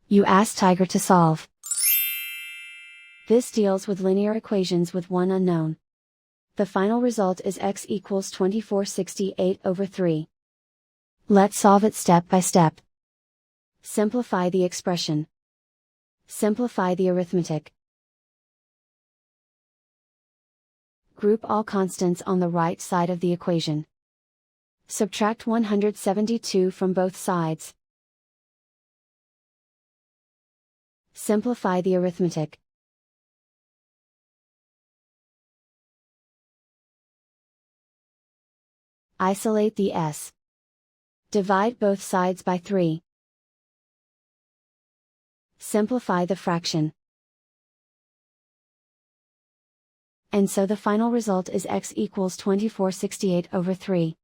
You ask Tiger to solve. This deals with linear equations with one unknown. The final result is x equals 2468/3. Let's solve it step by step. Simplify the expression. Simplify the arithmetic. Group all constants on the right side of the equation. Subtract 172 from both sides. Simplify the arithmetic. Isolate the s. Divide both sides by 3. Simplify the fraction. And so the final result is x equals 2468/3.